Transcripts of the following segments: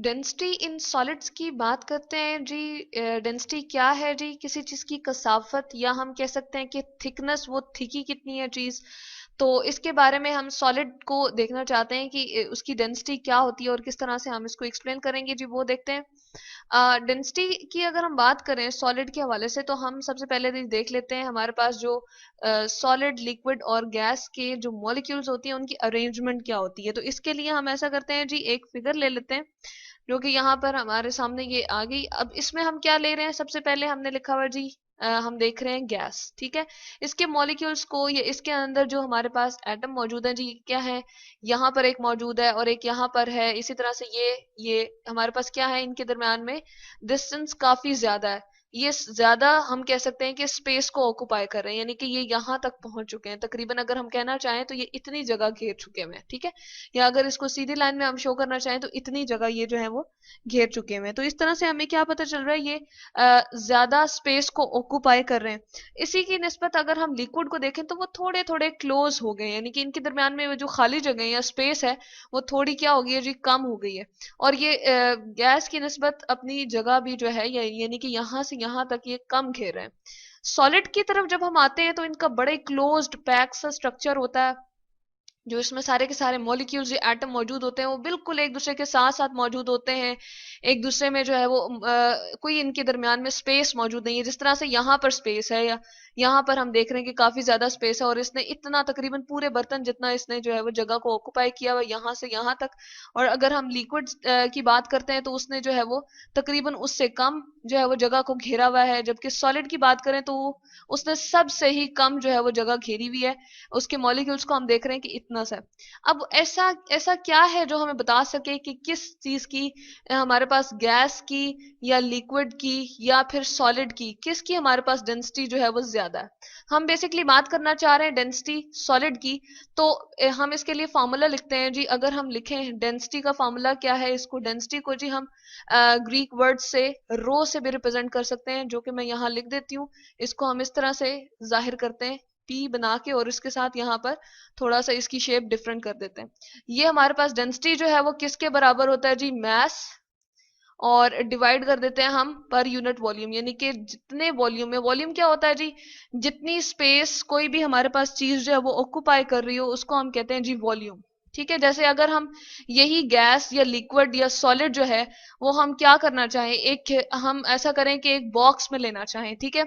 Density in solids की बात करते हैं जी। डेंसिटी क्या है जी? किसी चीज की कसाफत, या हम कह सकते हैं कि थिकनेस, वो थिकी कितनी है चीज। तो इसके बारे में हम सॉलिड को देखना चाहते हैं कि उसकी डेंसिटी क्या होती है और किस तरह से हम इसको एक्सप्लेन करेंगे जी, वो देखते हैं। डेंसिटी की अगर हम बात करें सॉलिड के हवाले से, तो हम सबसे पहले देख लेते हैं हमारे पास जो सॉलिड, लिक्विड और गैस के जो मॉलिक्यूल्स होती हैं उनकी अरेंजमेंट क्या होती है। तो इसके लिए हम ऐसा करते हैं जी, एक फिगर ले लेते हैं जो कि यहाँ पर हमारे सामने ये आ गई। अब इसमें हम क्या ले रहे हैं, सबसे पहले हमने लिखा हुआ जी, हम देख रहे हैं गैस। ठीक है, इसके मॉलिक्यूल्स को, या इसके अंदर जो हमारे पास एटम मौजूद है जी, ये क्या है, यहाँ पर एक मौजूद है और एक यहाँ पर है। इसी तरह से ये हमारे पास क्या है, इनके दरम्यान में डिस्टेंस काफी ज्यादा है। ये ज्यादा हम कह सकते हैं कि स्पेस को ऑक्युपाई कर रहे हैं, यानी कि ये यहाँ तक पहुंच चुके हैं तकरीबन। अगर हम कहना चाहें तो ये इतनी जगह घेर चुके हैं, ठीक है। या अगर इसको सीधी लाइन में हम शो करना चाहें तो इतनी जगह ये जो है वो घेर चुके हैं। तो इस तरह से हमें क्या पता चल रहा है, ये ज्यादा स्पेस को ऑक्युपाई कर रहे हैं। इसी की निस्बत अगर हम लिक्विड को देखें तो वो थोड़े थोड़े क्लोज हो गए, यानी कि इनके दरम्यान में जो खाली जगह है या स्पेस है वो थोड़ी क्या हो गई है जी, कम हो गई है। और ये गैस की निस्बत अपनी जगह भी जो है, यानी कि यहाँ से यहाँ तक ये कम घेर रहे हैं। सॉलिड की तरफ जब हम आते हैं तो इनका बड़े क्लोज्ड पैक सा स्ट्रक्चर होता है, जो इसमें सारे के सारे मॉलिक्यूल्स, एटम मौजूद होते हैं, वो बिल्कुल एक दूसरे के साथ साथ मौजूद होते हैं। एक दूसरे में जो है वो कोई इनके दरमियान में स्पेस मौजूद नहीं है। जिस तरह से यहाँ पर स्पेस है, या यहाँ पर हम देख रहे हैं कि काफी ज्यादा स्पेस है, और इसने इतना तकरीबन पूरे बर्तन जितना इसने जो है वो जगह को ऑक्युपाई किया हुआ यहाँ से यहाँ तक। और अगर हम लिक्विड की बात करते हैं तो उसने जो है वो तकरीबन उससे कम जो है वो जगह को घेरा हुआ है। जबकि सॉलिड की बात करें तो उसने सबसे ही कम जो है वो जगह घेरी हुई है। उसके मॉलिक्यूल्स को हम देख रहे हैं कि इतना सा है। अब ऐसा ऐसा क्या है जो हमें बता सके कि किस चीज की, हमारे पास गैस की या लिक्विड की या फिर सॉलिड की, किसकी हमारे पास डेंसिटी जो है वो ज्यादा है। हम बेसिकली बात करना चाह रहे हैं डेंसिटी सॉलिड की। तो हम इसके लिए फार्मूला लिखते हैं जी। अगर हम लिखें डेंसिटी का फार्मूला क्या है, इसको डेंसिटी को जी हम ग्रीक वर्ड से रो से भी रिप्रेजेंट कर सकते हैं, जो कि मैं यहाँ लिख देती हूँ। इसको हम इस तरह से जाहिर करते हैं, पी बना के, और इसके साथ यहाँ पर थोड़ा सा इसकी शेप डिफरेंट कर देते हैं। ये हमारे पास डेंसिटी जो है वो किसके बराबर होता है जी, मैस, और डिवाइड कर देते हैं हम पर यूनिट वॉल्यूम, यानी कि जितने वॉल्यूम है, वॉल्यूम क्या होता है जी, जितनी स्पेस कोई भी हमारे पास चीज जो है वो ऑक्युपाई कर रही हो उसको हम कहते हैं जी वॉल्यूम। ठीक है, जैसे अगर हम यही गैस या लिक्विड या सॉलिड जो है वो हम क्या करना चाहें, एक हम ऐसा करें कि एक बॉक्स में लेना चाहें। ठीक है,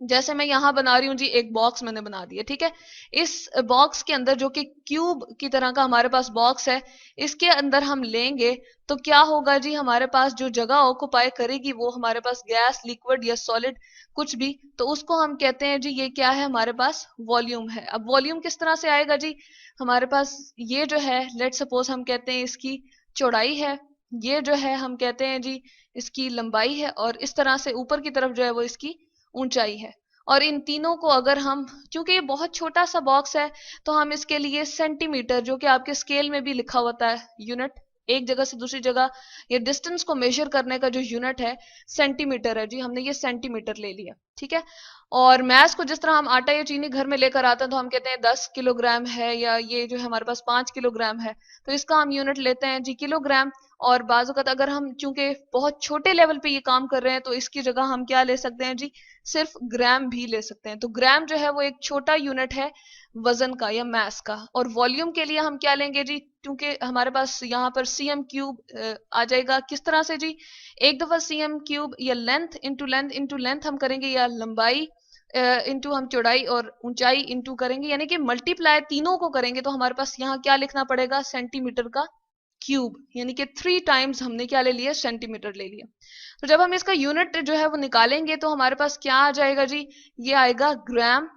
जैसे मैं यहां बना रही हूँ जी, एक बॉक्स मैंने बना दिया। ठीक है, इस बॉक्स के अंदर जो कि क्यूब की तरह का हमारे पास बॉक्स है, इसके अंदर हम लेंगे तो क्या होगा जी, हमारे पास जो जगह ऑक्युपाई करेगी वो हमारे पास गैस, लिक्विड या सॉलिड कुछ भी, तो उसको हम कहते हैं जी ये क्या है, हमारे पास वॉल्यूम है। अब वॉल्यूम किस तरह से आएगा जी, हमारे पास ये जो है, लेट सपोज हम कहते हैं इसकी चौड़ाई है, ये जो है हम कहते हैं जी इसकी लंबाई है, और इस तरह से ऊपर की तरफ जो है वो इसकी ऊंचाई है। और इन तीनों को अगर हम, क्योंकि ये बहुत छोटा सा बॉक्स है, तो हम इसके लिए सेंटीमीटर, जो कि आपके स्केल में भी लिखा होता है यूनिट, एक जगह से दूसरी जगह ये डिस्टेंस को मेजर करने का जो यूनिट है सेंटीमीटर है जी, हमने ये सेंटीमीटर ले लिया। ठीक है, और मैस को जिस तरह हम आटा या चीनी घर में लेकर आते हैं तो हम कहते हैं 10 किलोग्राम है, या ये जो है हमारे पास 5 किलोग्राम है, तो इसका हम यूनिट लेते हैं जी किलोग्राम। और बाजुकत अगर हम चूंकि बहुत छोटे लेवल पे ये काम कर रहे हैं तो इसकी जगह हम क्या ले सकते हैं जी, सिर्फ ग्राम भी ले सकते हैं। तो ग्राम जो है वो एक छोटा यूनिट है वजन का या मास का। और वॉल्यूम के लिए हम क्या लेंगे जी, क्योंकि हमारे पास यहाँ पर सीएम क्यूब आ जाएगा। किस तरह से जी, एक दफा सीएम क्यूब या लेंथ इंटू लेंथ हम करेंगे, या लंबाई इंटू हम चौड़ाई और ऊंचाई इंटू करेंगे, यानी कि मल्टीप्लाई तीनों को करेंगे, तो हमारे पास यहाँ क्या लिखना पड़ेगा, सेंटीमीटर का क्यूब, यानी कि 3 टाइम्स हमने क्या ले लिया, सेंटीमीटर ले लिया। तो जब हम इसका यूनिट जो है वो निकालेंगे तो हमारे पास क्या आ जाएगा जी, ये आएगा ग्राम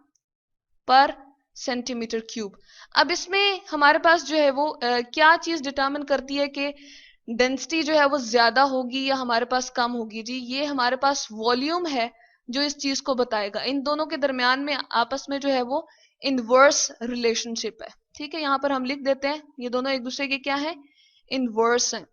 पर सेंटीमीटर क्यूब। अब इसमें हमारे पास जो है वो क्या चीज डिटरमिन करती है कि डेंसिटी जो है वो ज्यादा होगी या हमारे पास कम होगी जी, ये हमारे पास वॉल्यूम है जो इस चीज को बताएगा। इन दोनों के दरमियान में आपस में जो है वो इनवर्स रिलेशनशिप है। ठीक है, यहाँ पर हम लिख देते हैं ये दोनों एक दूसरे के क्या है, इनवर्स हैं।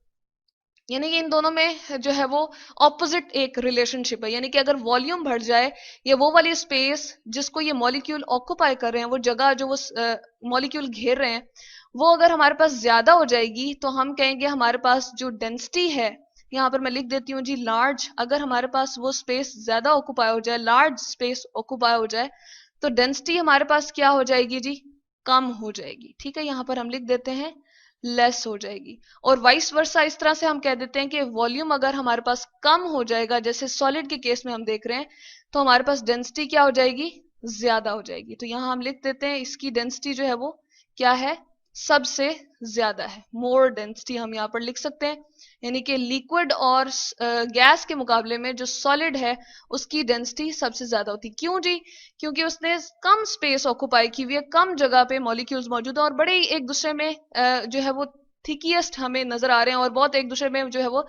यानी कि इन दोनों में जो है वो ऑपोजिट एक रिलेशनशिप है। यानी कि अगर वॉल्यूम बढ़ जाए, या वो वाली स्पेस जिसको ये मॉलिक्यूल ऑक्यूपाई कर रहे हैं, वो जगह जो वो मॉलिक्यूल घेर रहे हैं, वो अगर हमारे पास ज्यादा हो जाएगी, तो हम कहेंगे हमारे पास जो डेंसिटी है, यहाँ पर मैं लिख देती हूँ जी लार्ज, अगर हमारे पास वो स्पेस ज्यादा ऑक्यूपाई हो जाए, लार्ज स्पेस ऑक्यूपाई हो जाए, तो डेंसिटी हमारे पास क्या हो जाएगी जी, कम हो जाएगी। ठीक है, यहाँ पर हम लिख देते हैं लेस हो जाएगी। और वाइस वर्सा, इस तरह से हम कह देते हैं कि वॉल्यूम अगर हमारे पास कम हो जाएगा, जैसे सॉलिड के केस में हम देख रहे हैं, तो हमारे पास डेंसिटी क्या हो जाएगी, ज्यादा हो जाएगी। तो यहां हम लिख देते हैं इसकी डेंसिटी जो है वो क्या है, सबसे ज्यादा है, मोर डेंसिटी हम यहाँ पर लिख सकते हैं। यानी कि लिक्विड और गैस के मुकाबले में जो सॉलिड है उसकी डेंसिटी सबसे ज्यादा होती है। क्यों जी? क्योंकि उसने कम स्पेस ऑक्युपाई की हुई है, कम जगह पे मॉलिक्यूल्स मौजूद हैं, और बड़े एक दूसरे में जो है वो थिकीएस्ट हमें नजर आ रहे हैं, और बहुत एक दूसरे में जो है वो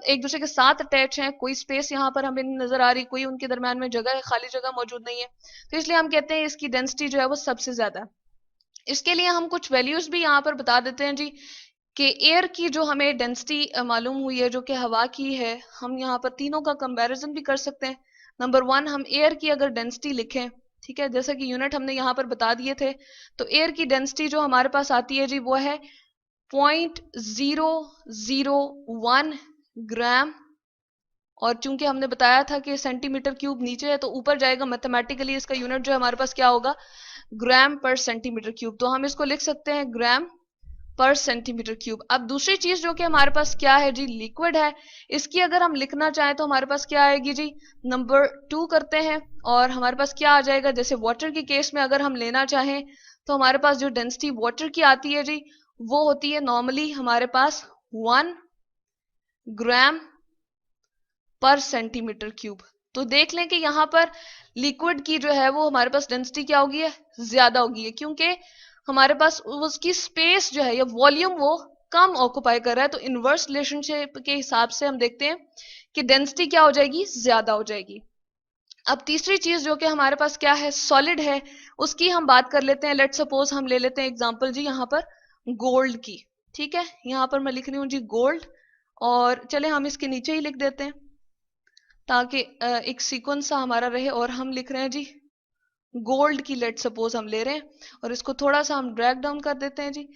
एक दूसरे के साथ अटैच हैं। कोई स्पेस यहाँ पर हमें नहीं नजर आ रही, कोई उनके दरम्यान में जगह है, खाली जगह मौजूद नहीं है। तो इसलिए हम कहते हैं इसकी डेंसिटी जो है वो सबसे ज्यादा है। इसके लिए हम कुछ वैल्यूज भी यहाँ पर बता देते हैं जी, कि एयर की जो हमें डेंसिटी मालूम हुई है, जो कि हवा की है, हम यहाँ पर तीनों का कंपैरिजन भी कर सकते हैं। नंबर वन, हम एयर की अगर डेंसिटी लिखें, ठीक है, जैसे कि यूनिट हमने यहाँ पर बता दिए थे, तो एयर की डेंसिटी जो हमारे पास आती है जी, वो है 0.001 ग्राम। और चूंकि हमने बताया था कि सेंटीमीटर क्यूब नीचे है, तो ऊपर जाएगा, मैथमेटिकली इसका यूनिट जो है हमारे पास क्या होगा, ग्राम पर सेंटीमीटर क्यूब। तो हम इसको लिख सकते हैं ग्राम पर सेंटीमीटर क्यूब। अब दूसरी चीज जो कि हमारे पास क्या है जी, लिक्विड है, इसकी अगर हम लिखना चाहें तो हमारे पास क्या आएगी जी, नंबर 2 करते हैं, और हमारे पास क्या आ जाएगा, जैसे वाटर के केस में अगर हम लेना चाहें, तो हमारे पास जो डेंसिटी वाटर की आती है जी, वो होती है नॉर्मली हमारे पास 1 ग्राम पर सेंटीमीटर क्यूब। तो देख लें कि यहाँ पर लिक्विड की जो है वो हमारे पास डेंसिटी क्या होगी है, ज्यादा होगी है, क्योंकि हमारे पास उसकी स्पेस जो है या वॉल्यूम वो कम ऑक्युपाई कर रहा है। तो इनवर्स रिलेशनशिप के हिसाब से हम देखते हैं कि डेंसिटी क्या हो जाएगी, ज्यादा हो जाएगी। अब तीसरी चीज जो कि हमारे पास क्या है, सॉलिड है, उसकी हम बात कर लेते हैं। लेट सपोज हम ले लेते हैं एग्जांपल जी यहाँ पर गोल्ड की। ठीक है, यहाँ पर मैं लिख रही हूँ जी गोल्ड, और चले हम इसके नीचे ही लिख देते हैं ताकि एक सीक्वेंस सा हमारा रहे। और हम लिख रहे हैं जी गोल्ड की, लेट सपोज हम ले रहे हैं, और इसको थोड़ा सा हम ड्रैग डाउन कर देते हैं जी।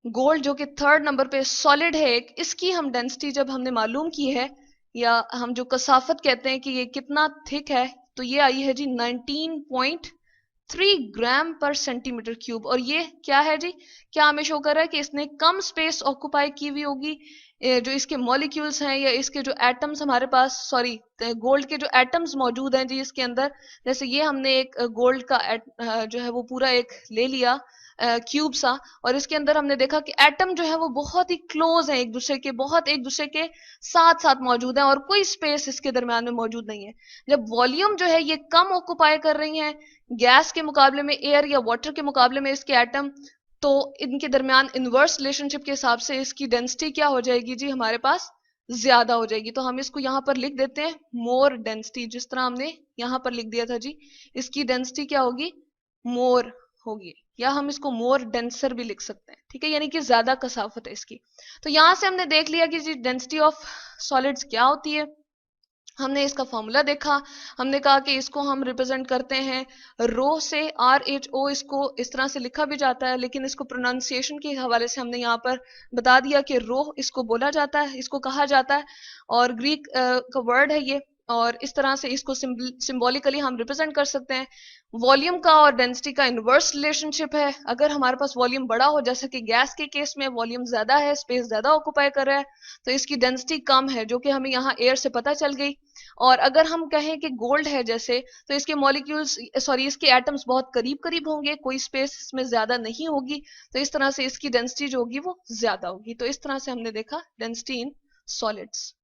गोल्ड जो कि थर्ड नंबर पे सॉलिड है एक, इसकी हम डेंसिटी जब हमने मालूम की है, या हम जो कसाफत कहते हैं कि ये कितना थिक है, तो ये आई है जी 19.3 ग्राम पर सेंटीमीटर क्यूब। और ये क्या है जी, क्या हमें शो कर रहा है कि इसने कम स्पेस ऑक्युपाई की हुई होगी। जो इसके मॉलिक्यूल्स हैं या इसके जो एटम्स हमारे पास, सॉरी, गोल्ड के जो एटम्स मौजूद हैं जी इसके अंदर, जैसे ये हमने एक गोल्ड का जो है वो पूरा एक ले लिया क्यूब सा, और इसके अंदर हमने देखा कि एटम जो है वो बहुत ही क्लोज है एक दूसरे के, बहुत एक दूसरे के साथ साथ मौजूद है, और कोई स्पेस इसके दरम्यान में मौजूद नहीं है। जब वॉल्यूम जो है ये कम ऑक्युपाई कर रही है गैस के मुकाबले में, एयर या वाटर के मुकाबले में इसके एटम, तो इनके दरमियान इनवर्स रिलेशनशिप के हिसाब से इसकी डेंसिटी क्या हो जाएगी जी, हमारे पास ज्यादा हो जाएगी। तो हम इसको यहाँ पर लिख देते हैं मोर डेंसिटी, जिस तरह हमने यहाँ पर लिख दिया था जी, इसकी डेंसिटी क्या होगी, मोर होगी, या हम इसको मोर डेंसर भी लिख सकते हैं। ठीक है, यानी कि ज्यादा कसाफत है इसकी। तो यहां से हमने देख लिया कि जी डेंसिटी ऑफ सॉलिड्स क्या होती है, हमने इसका फॉर्मूला देखा, हमने कहा कि इसको हम रिप्रेजेंट करते हैं रो से, RHO, इसको इस तरह से लिखा भी जाता है, लेकिन इसको प्रोनाउंसिएशन के हवाले से हमने यहाँ पर बता दिया कि रो इसको बोला जाता है, इसको कहा जाता है, और ग्रीक का वर्ड है ये, और इस तरह से इसको सिंबॉलिकली हम रिप्रेजेंट कर सकते हैं। वॉल्यूम का और डेंसिटी का इनवर्स रिलेशनशिप है। अगर हमारे पास वॉल्यूम बड़ा हो, जैसे कि गैस के केस में वॉल्यूम ज्यादा है, स्पेस ज्यादा ऑक्युपाई कर रहा है, तो इसकी डेंसिटी कम है, जो कि हमें यहाँ एयर से पता चल गई। और अगर हम कहें कि गोल्ड है जैसे, तो इसके मॉलिक्यूल्स, सॉरी, इसके एटम्स बहुत करीब करीब होंगे, कोई स्पेस इसमें ज्यादा नहीं होगी, तो इस तरह से इसकी डेंसिटी जो होगी वो ज्यादा होगी। तो इस तरह से हमने देखा डेंसिटी इन सॉलिड्स।